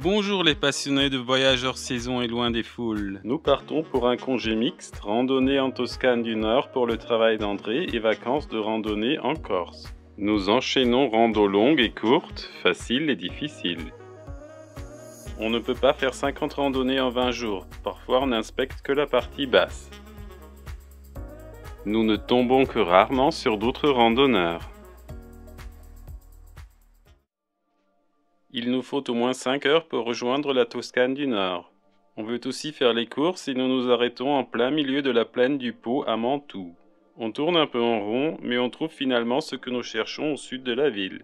Bonjour les passionnés de voyage hors saison et loin des foules. Nous partons pour un congé mixte, randonnée en Toscane du Nord pour le travail d'André et vacances de randonnée en Corse. Nous enchaînons rando longues et courtes, faciles et difficiles. On ne peut pas faire 50 randonnées en 20 jours, parfois on n'inspecte que la partie basse. Nous ne tombons que rarement sur d'autres randonneurs. Il nous faut au moins 5 heures pour rejoindre la Toscane du Nord. On veut aussi faire les courses et nous nous arrêtons en plein milieu de la plaine du Pô à Mantoue. On tourne un peu en rond, mais on trouve finalement ce que nous cherchons au sud de la ville.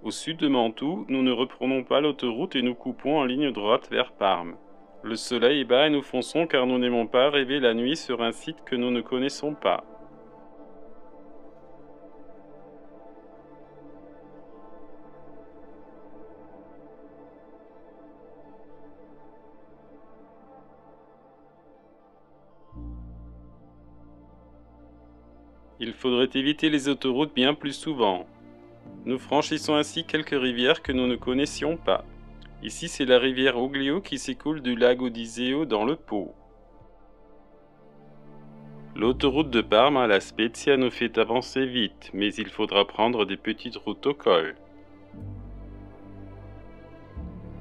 Au sud de Mantoue, nous ne reprenons pas l'autoroute et nous coupons en ligne droite vers Parme. Le soleil est bas et nous fonçons car nous n'aimons pas rêver la nuit sur un site que nous ne connaissons pas. Il faudrait éviter les autoroutes bien plus souvent. Nous franchissons ainsi quelques rivières que nous ne connaissions pas. Ici, c'est la rivière Oglio qui s'écoule du lago d'Iseo dans le Pô. L'autoroute de Parme à La Spezia nous fait avancer vite, mais il faudra prendre des petites routes au col.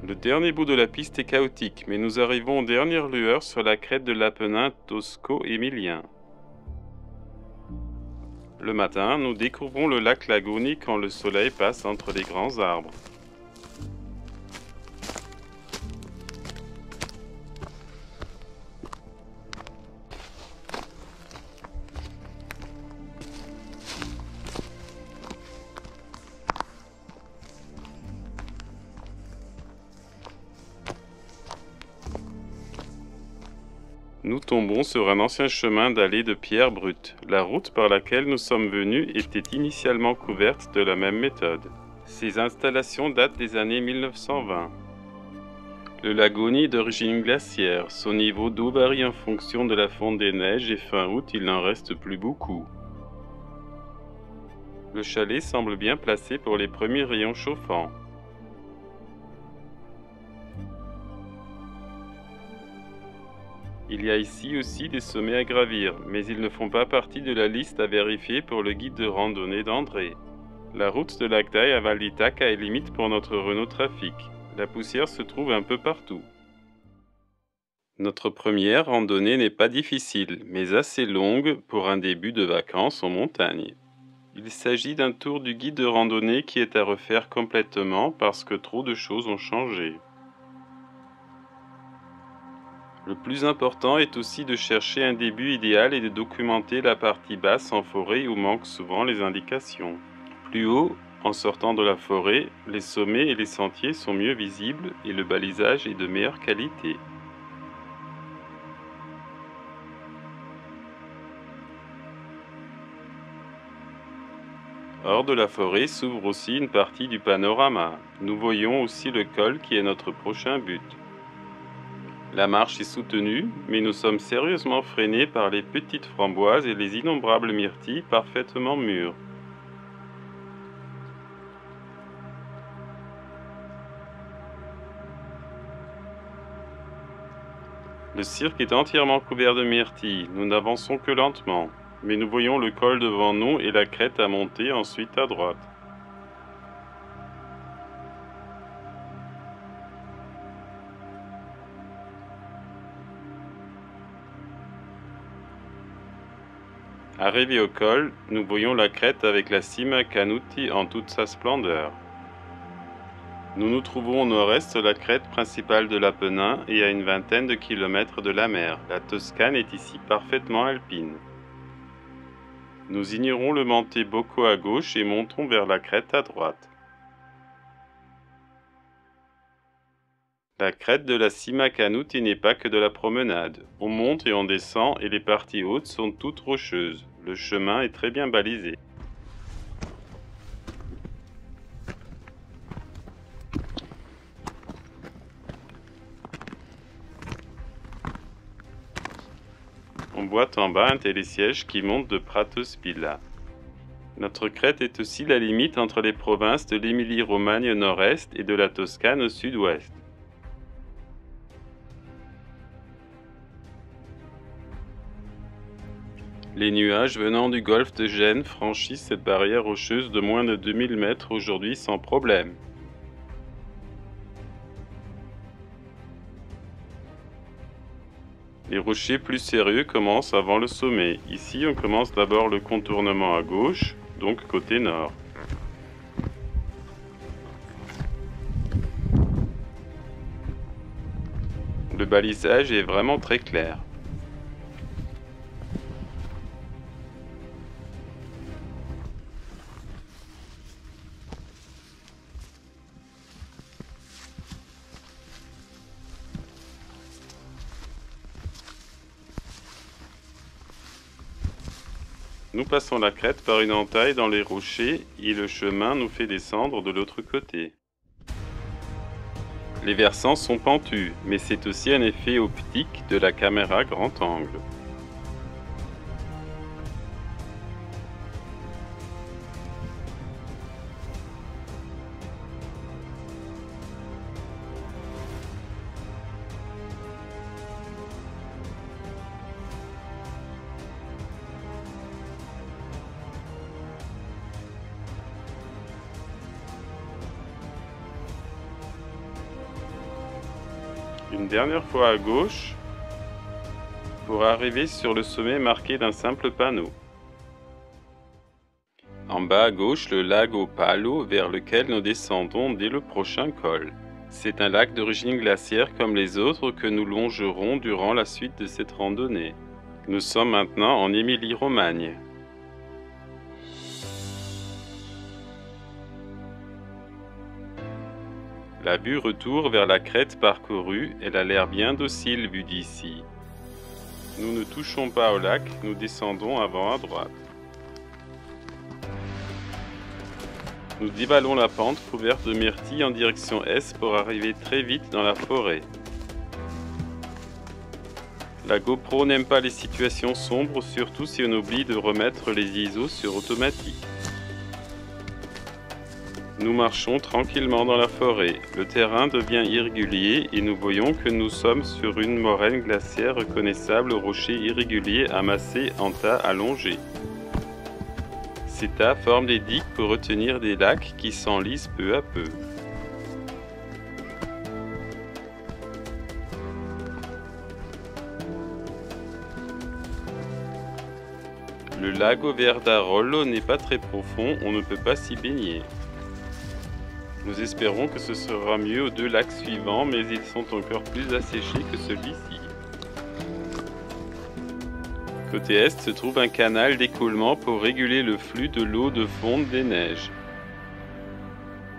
Le dernier bout de la piste est chaotique, mais nous arrivons aux dernières lueurs sur la crête de l'Apennin tosco-émilien. Le matin, nous découvrons le lac Lagoni quand le soleil passe entre les grands arbres. Nous tombons sur un ancien chemin dallé de pierres brutes. La route par laquelle nous sommes venus était initialement couverte de la même méthode. Ces installations datent des années 1920. Le Lagoni est d'origine glaciaire. Son niveau d'eau varie en fonction de la fonte des neiges et fin août, il n'en reste plus beaucoup. Le chalet semble bien placé pour les premiers rayons chauffants. Il y a ici aussi des sommets à gravir, mais ils ne font pas partie de la liste à vérifier pour le guide de randonnée d'André. La route de Lagdaï à Val d'Itaca est limite pour notre Renault Trafic. La poussière se trouve un peu partout. Notre première randonnée n'est pas difficile, mais assez longue pour un début de vacances en montagne. Il s'agit d'un tour du guide de randonnée qui est à refaire complètement parce que trop de choses ont changé. Le plus important est aussi de chercher un début idéal et de documenter la partie basse en forêt où manquent souvent les indications. Plus haut, en sortant de la forêt, les sommets et les sentiers sont mieux visibles et le balisage est de meilleure qualité. Hors de la forêt s'ouvre aussi une partie du panorama. Nous voyons aussi le col qui est notre prochain but. La marche est soutenue, mais nous sommes sérieusement freinés par les petites framboises et les innombrables myrtilles parfaitement mûres. Le cirque est entièrement couvert de myrtilles, nous n'avançons que lentement, mais nous voyons le col devant nous et la crête à monter ensuite à droite. Arrivés au col, nous voyons la crête avec la Cima Canuti en toute sa splendeur. Nous nous trouvons au nord-est de la crête principale de l'Apennin et à une vingtaine de kilomètres de la mer. La Toscane est ici parfaitement alpine. Nous ignorons le Monte Bocco à gauche et montons vers la crête à droite. La crête de la Cima Canuti n'est pas que de la promenade. On monte et on descend et les parties hautes sont toutes rocheuses. Le chemin est très bien balisé. On voit en bas un télésiège qui monte de Pratospila. Notre crête est aussi la limite entre les provinces de l'Émilie-Romagne au nord-est et de la Toscane au sud-ouest. Les nuages venant du golfe de Gênes franchissent cette barrière rocheuse de moins de 2000 mètres aujourd'hui sans problème. Les rochers plus sérieux commencent avant le sommet. Ici, on commence d'abord le contournement à gauche, donc côté nord. Le balisage est vraiment très clair. Nous passons la crête par une entaille dans les rochers et le chemin nous fait descendre de l'autre côté. Les versants sont pentus, mais c'est aussi un effet optique de la caméra grand angle. Une dernière fois à gauche pour arriver sur le sommet marqué d'un simple panneau. En bas à gauche, le lago Palo vers lequel nous descendons dès le prochain col. C'est un lac d'origine glaciaire comme les autres que nous longerons durant la suite de cette randonnée. Nous sommes maintenant en Émilie-Romagne. La vue retourne vers la crête parcourue, elle a l'air bien docile vue d'ici. Nous ne touchons pas au lac, nous descendons avant à droite. Nous dévalons la pente couverte de myrtilles en direction est pour arriver très vite dans la forêt. La GoPro n'aime pas les situations sombres, surtout si on oublie de remettre les ISO sur automatique. Nous marchons tranquillement dans la forêt. Le terrain devient irrégulier et nous voyons que nous sommes sur une moraine glaciaire reconnaissable aux rochers irréguliers amassés en tas allongés. Ces tas forment des digues pour retenir des lacs qui s'enlisent peu à peu. Le lago Verdarollo n'est pas très profond, on ne peut pas s'y baigner. Nous espérons que ce sera mieux aux deux lacs suivants, mais ils sont encore plus asséchés que celui-ci. Côté est se trouve un canal d'écoulement pour réguler le flux de l'eau de fonte des neiges.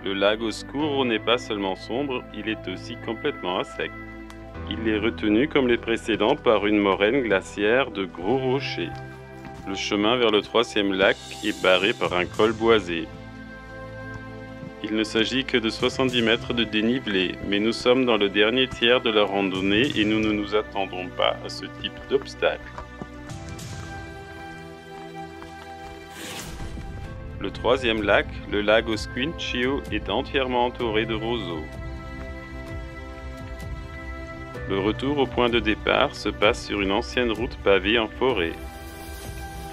Le lago Scuro n'est pas seulement sombre, il est aussi complètement à sec. Il est retenu comme les précédents par une moraine glaciaire de gros rochers. Le chemin vers le troisième lac est barré par un col boisé. Il ne s'agit que de 70 mètres de dénivelé, mais nous sommes dans le dernier tiers de la randonnée et nous ne nous attendons pas à ce type d'obstacle. Le troisième lac, le lago Squincio, est entièrement entouré de roseaux. Le retour au point de départ se passe sur une ancienne route pavée en forêt.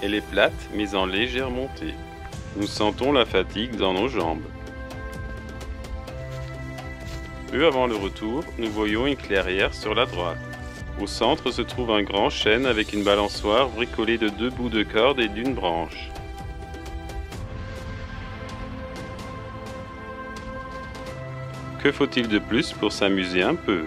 Elle est plate mais en légère montée. Nous sentons la fatigue dans nos jambes. Peu avant le retour, nous voyons une clairière sur la droite. Au centre se trouve un grand chêne avec une balançoire bricolée de 2 bouts de corde et d'une branche. Que faut-il de plus pour s'amuser un peu?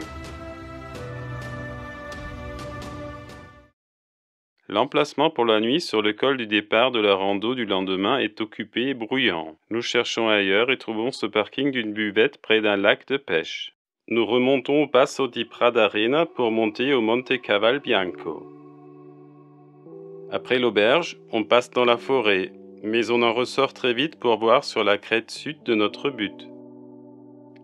L'emplacement pour la nuit sur le col du départ de la rando du lendemain est occupé et bruyant. Nous cherchons ailleurs et trouvons ce parking d'une buvette près d'un lac de pêche. Nous remontons au Passo di Pradarena pour monter au Monte Cavalbianco. Après l'auberge, on passe dans la forêt, mais on en ressort très vite pour voir sur la crête sud de notre but.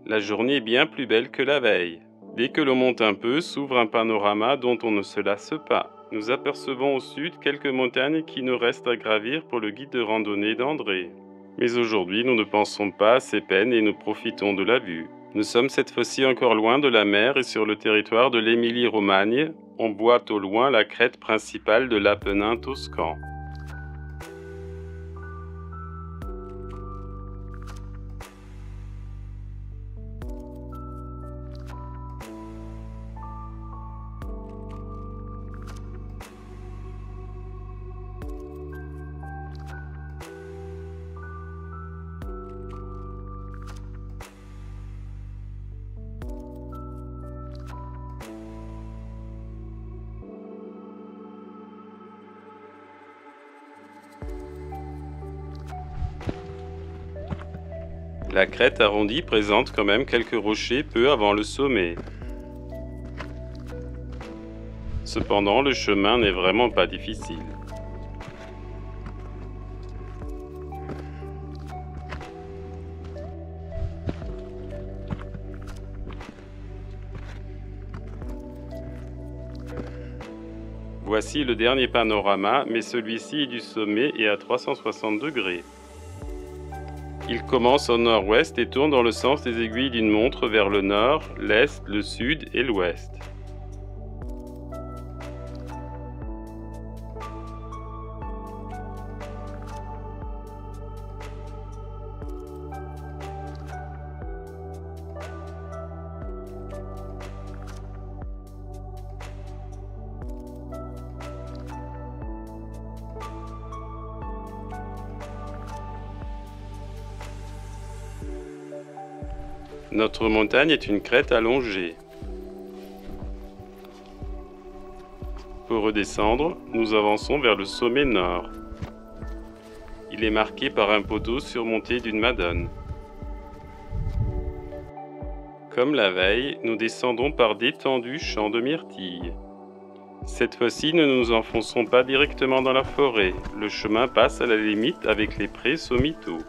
La journée est bien plus belle que la veille. Dès que l'on monte un peu, s'ouvre un panorama dont on ne se lasse pas. Nous apercevons au sud quelques montagnes qui nous restent à gravir pour le guide de randonnée d'André. Mais aujourd'hui, nous ne pensons pas à ces peines et nous profitons de la vue. Nous sommes cette fois-ci encore loin de la mer et sur le territoire de l'Émilie-Romagne. On voit au loin la crête principale de l'Apennin toscan. La crête arrondie présente quand même quelques rochers peu avant le sommet. Cependant, le chemin n'est vraiment pas difficile. Voici le dernier panorama, mais celui-ci est du sommet et à 360 degrés. Il commence au nord-ouest et tourne dans le sens des aiguilles d'une montre vers le nord, l'est, le sud et l'ouest. Notre montagne est une crête allongée. Pour redescendre, nous avançons vers le sommet nord. Il est marqué par un poteau surmonté d'une madone. Comme la veille, nous descendons par d'étendus champs de myrtilles. Cette fois-ci, nous ne nous enfonçons pas directement dans la forêt. Le chemin passe à la limite avec les prés sommitaux.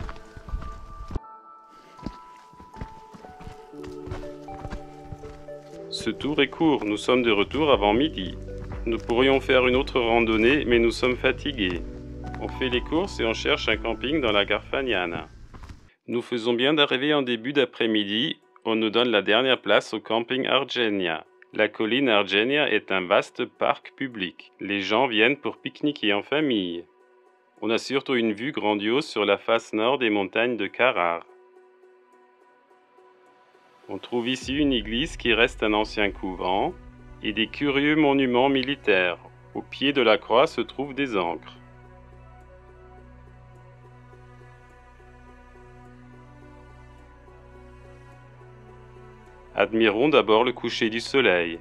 Ce tour est court, nous sommes de retour avant midi. Nous pourrions faire une autre randonnée, mais nous sommes fatigués. On fait les courses et on cherche un camping dans la Garfagnana. Nous faisons bien d'arriver en début d'après-midi. On nous donne la dernière place au camping Argenia. La colline Argenia est un vaste parc public. Les gens viennent pour pique-niquer en famille. On a surtout une vue grandiose sur la face nord des montagnes de Carrare. On trouve ici une église qui reste un ancien couvent et des curieux monuments militaires. Au pied de la croix se trouvent des ancres. Admirons d'abord le coucher du soleil.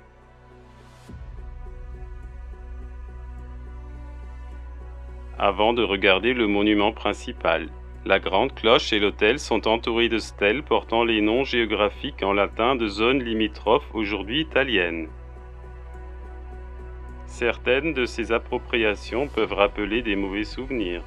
Avant de regarder le monument principal. La grande cloche et l'autel sont entourés de stèles portant les noms géographiques en latin de zones limitrophes aujourd'hui italiennes. Certaines de ces appropriations peuvent rappeler des mauvais souvenirs.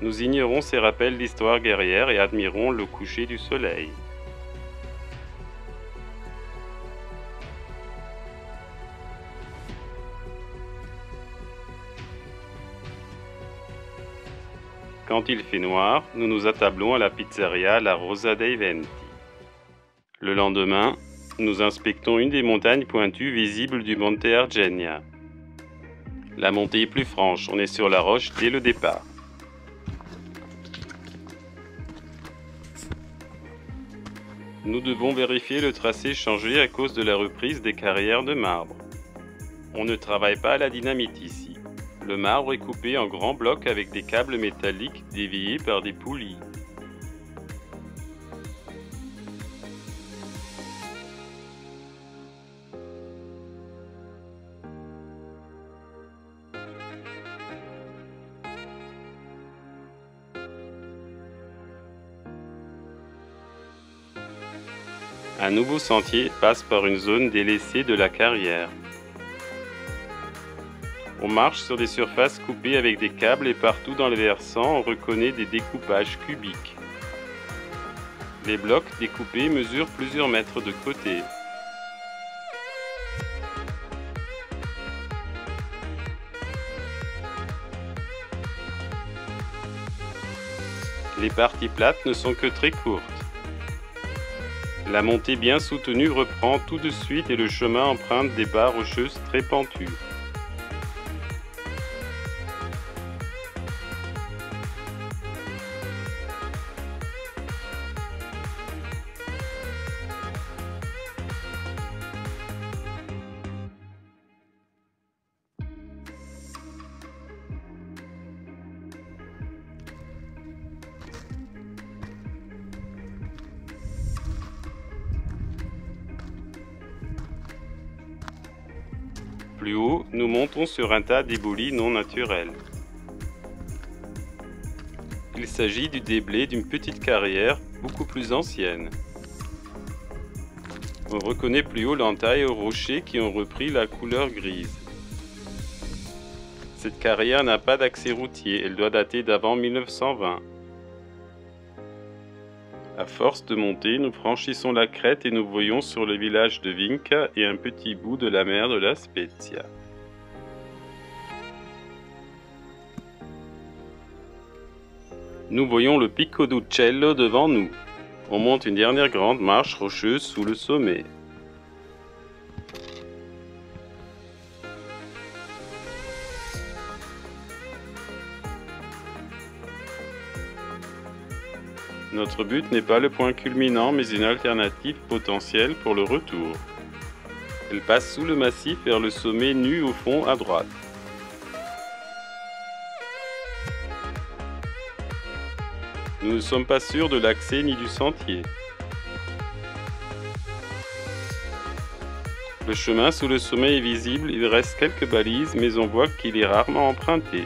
Nous ignorons ces rappels d'histoire guerrière et admirons le coucher du soleil. Quand il fait noir, nous nous attablons à la pizzeria La Rosa dei Venti. Le lendemain, nous inspectons une des montagnes pointues visibles du Monte Argenia. La montée est plus franche, on est sur la roche dès le départ. Nous devons vérifier le tracé changé à cause de la reprise des carrières de marbre. On ne travaille pas à la dynamite ici. Le marbre est coupé en grands blocs avec des câbles métalliques déviés par des poulies. Un nouveau sentier passe par une zone délaissée de la carrière. On marche sur des surfaces coupées avec des câbles et partout dans les versants, on reconnaît des découpages cubiques. Les blocs découpés mesurent plusieurs mètres de côté. Les parties plates ne sont que très courtes. La montée bien soutenue reprend tout de suite et le chemin emprunte des barres rocheuses très pentues. Plus haut, nous montons sur un tas d'éboulis non naturels. Il s'agit du déblai d'une petite carrière beaucoup plus ancienne. On reconnaît plus haut l'entaille aux rochers qui ont repris la couleur grise. Cette carrière n'a pas d'accès routier, elle doit dater d'avant 1920. À force de monter, nous franchissons la crête et nous voyons sur le village de Vinca et un petit bout de la mer de la Spezia. Nous voyons le Pico d'Uccello devant nous. On monte une dernière grande marche rocheuse sous le sommet. Notre but n'est pas le point culminant, mais une alternative potentielle pour le retour. Elle passe sous le massif vers le sommet nu au fond à droite. Nous ne sommes pas sûrs de l'accès ni du sentier. Le chemin sous le sommet est visible, il reste quelques balises, mais on voit qu'il est rarement emprunté.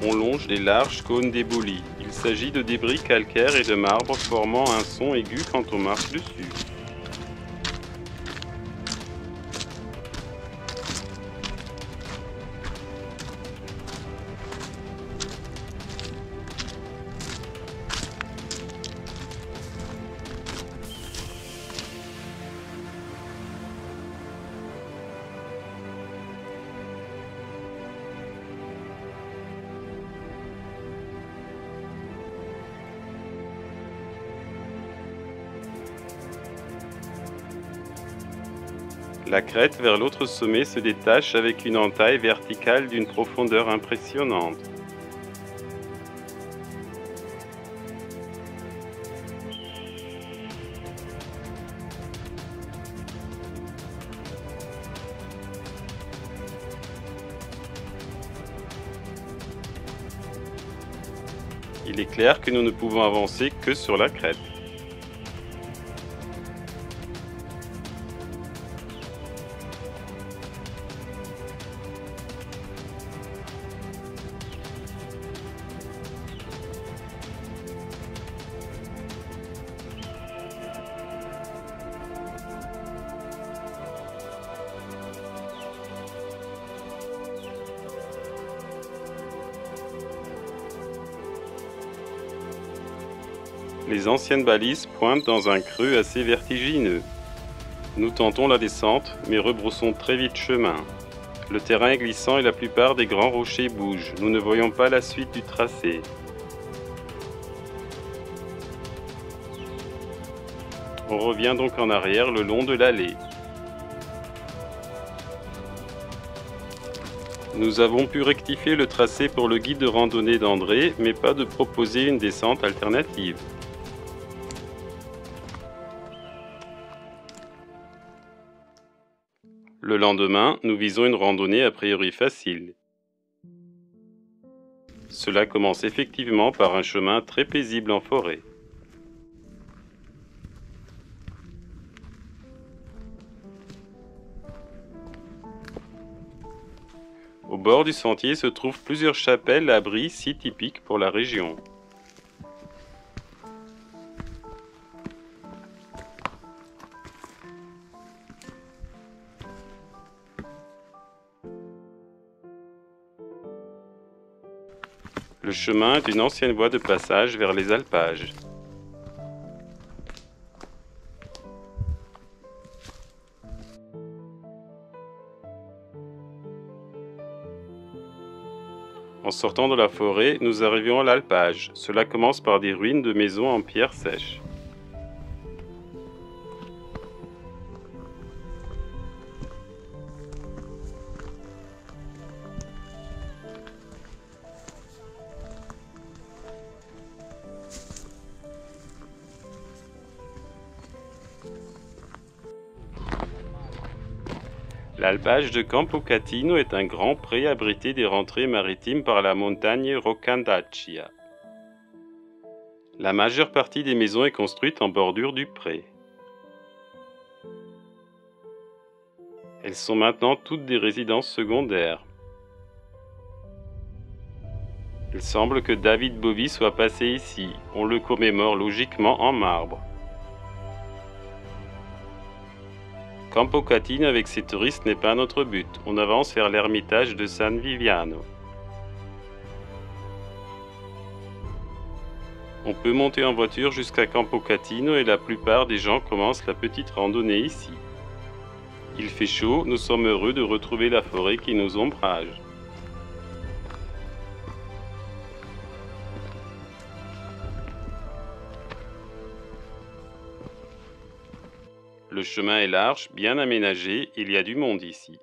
On longe les larges cônes d'éboulis. Il s'agit de débris calcaires et de marbre formant un son aigu quand on marche dessus. La crête vers l'autre sommet se détache avec une entaille verticale d'une profondeur impressionnante. Il est clair que nous ne pouvons avancer que sur la crête. Les anciennes balises pointent dans un creux assez vertigineux. Nous tentons la descente, mais rebroussons très vite chemin. Le terrain est glissant et la plupart des grands rochers bougent. Nous ne voyons pas la suite du tracé. On revient donc en arrière le long de l'allée. Nous avons pu rectifier le tracé pour le guide de randonnée d'André, mais pas de proposer une descente alternative. Le lendemain, nous visons une randonnée a priori facile. Cela commence effectivement par un chemin très paisible en forêt. Au bord du sentier se trouvent plusieurs chapelles abris si typiques pour la région. Le chemin est une ancienne voie de passage vers les alpages. En sortant de la forêt, nous arrivions à l'alpage. Cela commence par des ruines de maisons en pierre sèche. L'alpage de Campo Catino est un grand pré abrité des rentrées maritimes par la montagne Roccandaccia. La majeure partie des maisons est construite en bordure du pré. Elles sont maintenant toutes des résidences secondaires. Il semble que David Bowie soit passé ici. On le commémore logiquement en marbre. Campo Catino avec ses touristes n'est pas notre but. On avance vers l'ermitage de San Viviano. On peut monter en voiture jusqu'à Campo Catino et la plupart des gens commencent la petite randonnée ici. Il fait chaud, nous sommes heureux de retrouver la forêt qui nous ombrage. Le chemin est large, bien aménagé, il y a du monde ici.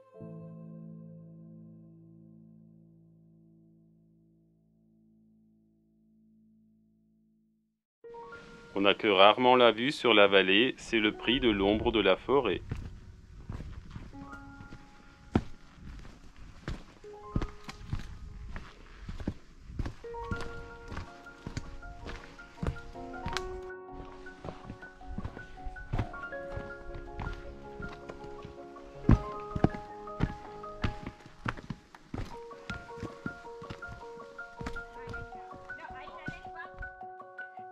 On n'a que rarement la vue sur la vallée, c'est le prix de l'ombre de la forêt.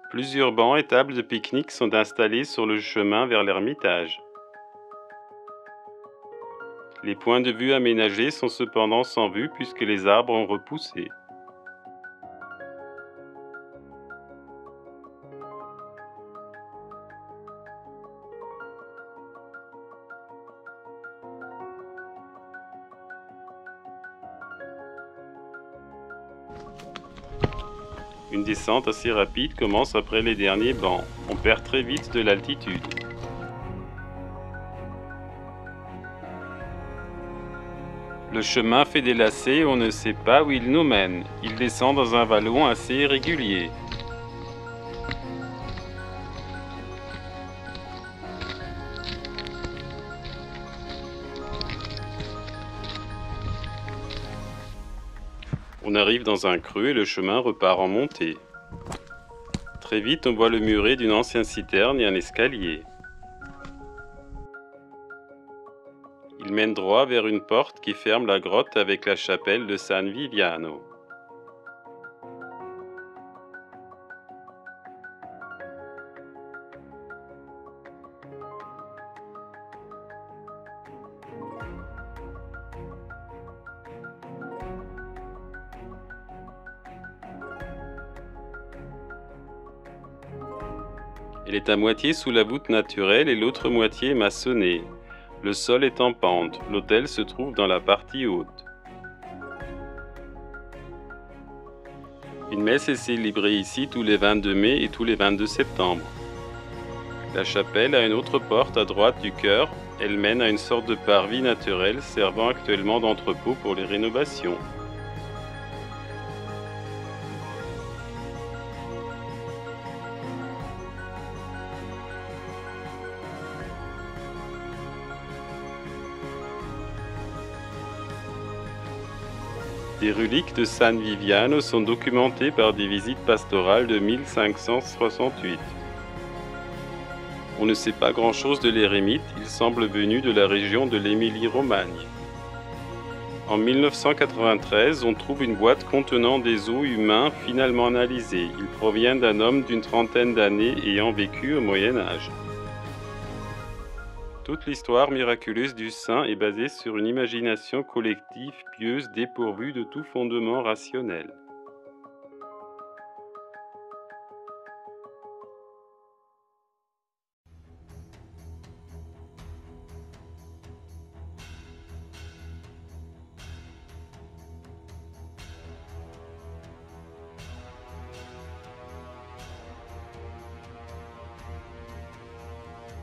Plusieurs bancs et tables de pique-nique sont installés sur le chemin vers l'ermitage. Les points de vue aménagés sont cependant sans vue puisque les arbres ont repoussé. Une descente assez rapide commence après les derniers bancs. On perd très vite de l'altitude. Le chemin fait des lacets et on ne sait pas où il nous mène. Il descend dans un vallon assez irrégulier. On arrive dans un creux et le chemin repart en montée. Très vite, on voit le muret d'une ancienne citerne et un escalier. Il mène droit vers une porte qui ferme la grotte avec la chapelle de San Viviano. Elle est à moitié sous la voûte naturelle et l'autre moitié maçonnée. Le sol est en pente, l'autel se trouve dans la partie haute. Une messe est célébrée ici tous les 22 mai et tous les 22 septembre. La chapelle a une autre porte à droite du chœur, elle mène à une sorte de parvis naturel servant actuellement d'entrepôt pour les rénovations. Des reliques de San Viviano sont documentées par des visites pastorales de 1568. On ne sait pas grand-chose de l'éremite, il semble venu de la région de l'Émilie-Romagne. En 1993, on trouve une boîte contenant des os humains finalement analysés. Il provient d'un homme d'une trentaine d'années ayant vécu au Moyen Âge. Toute l'histoire miraculeuse du saint est basée sur une imagination collective pieuse dépourvue de tout fondement rationnel.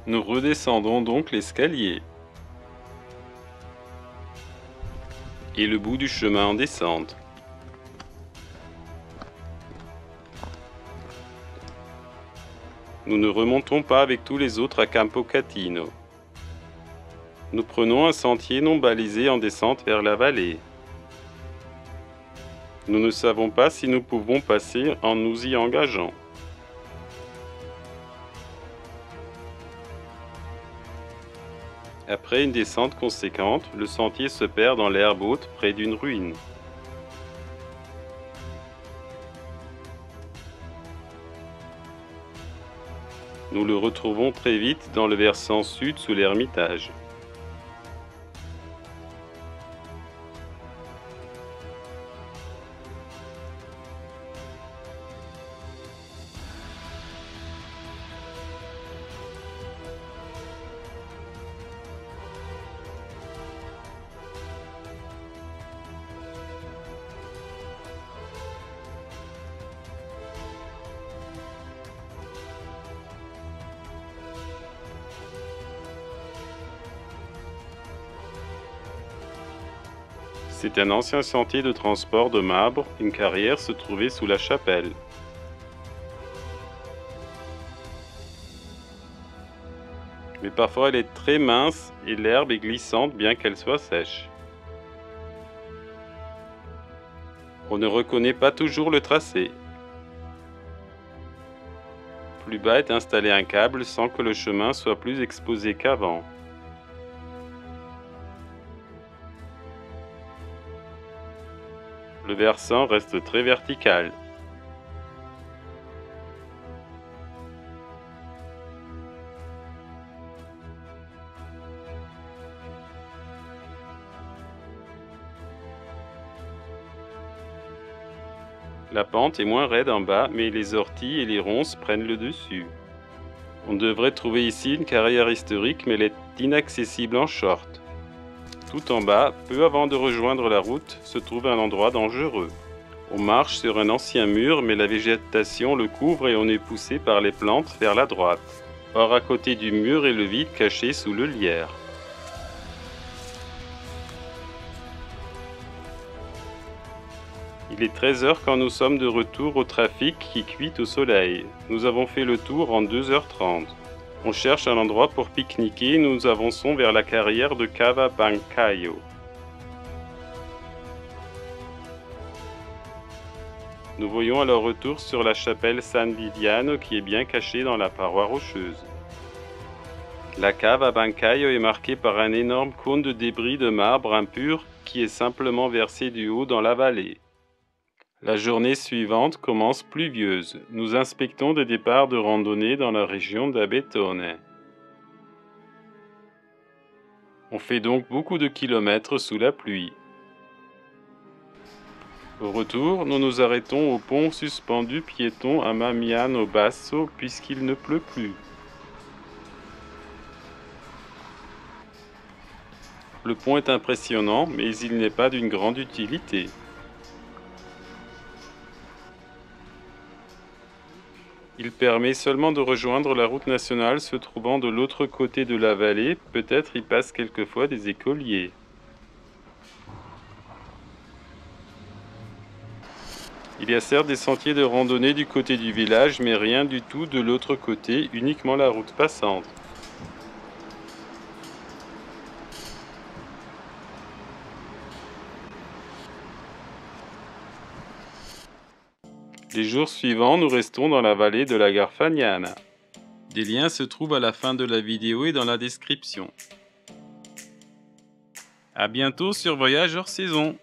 Nous redescendons donc l'escalier. Et le bout du chemin en descente. Nous ne remontons pas avec tous les autres à Campo Catino. Nous prenons un sentier non balisé en descente vers la vallée. Nous ne savons pas si nous pouvons passer en nous y engageant. Après une descente conséquente, le sentier se perd dans l'herbe haute près d'une ruine. Nous le retrouvons très vite dans le versant sud sous l'ermitage. C'est un ancien sentier de transport de marbre, une carrière se trouvait sous la chapelle. Mais parfois elle est très mince et l'herbe est glissante bien qu'elle soit sèche. On ne reconnaît pas toujours le tracé. Plus bas est installé un câble sans que le chemin soit plus exposé qu'avant. Le versant reste très vertical. La pente est moins raide en bas, mais les orties et les ronces prennent le dessus. On devrait trouver ici une carrière historique, mais elle est inaccessible en short. Tout en bas, peu avant de rejoindre la route, se trouve un endroit dangereux. On marche sur un ancien mur, mais la végétation le couvre et on est poussé par les plantes vers la droite. Or, à côté du mur est le vide caché sous le lierre. Il est 13 h quand nous sommes de retour au trafic qui cuit au soleil. Nous avons fait le tour en 2h30. On cherche un endroit pour pique-niquer, nous avançons vers la carrière de Cava Bancaio. Nous voyons alors retour sur la chapelle San Viviano qui est bien cachée dans la paroi rocheuse. La Cava Bancaio est marquée par un énorme cône de débris de marbre impur qui est simplement versé du haut dans la vallée. La journée suivante commence pluvieuse. Nous inspectons des départs de randonnée dans la région d'Abetone. On fait donc beaucoup de kilomètres sous la pluie. Au retour, nous nous arrêtons au pont suspendu piéton à Mamiano Basso puisqu'il ne pleut plus. Le pont est impressionnant, mais il n'est pas d'une grande utilité. Il permet seulement de rejoindre la route nationale se trouvant de l'autre côté de la vallée, peut-être y passent quelquefois des écoliers. Il y a certes des sentiers de randonnée du côté du village, mais rien du tout de l'autre côté, uniquement la route passante. Les jours suivants, nous restons dans la vallée de la Garfagnana. Des liens se trouvent à la fin de la vidéo et dans la description. À bientôt sur Voyage hors saison.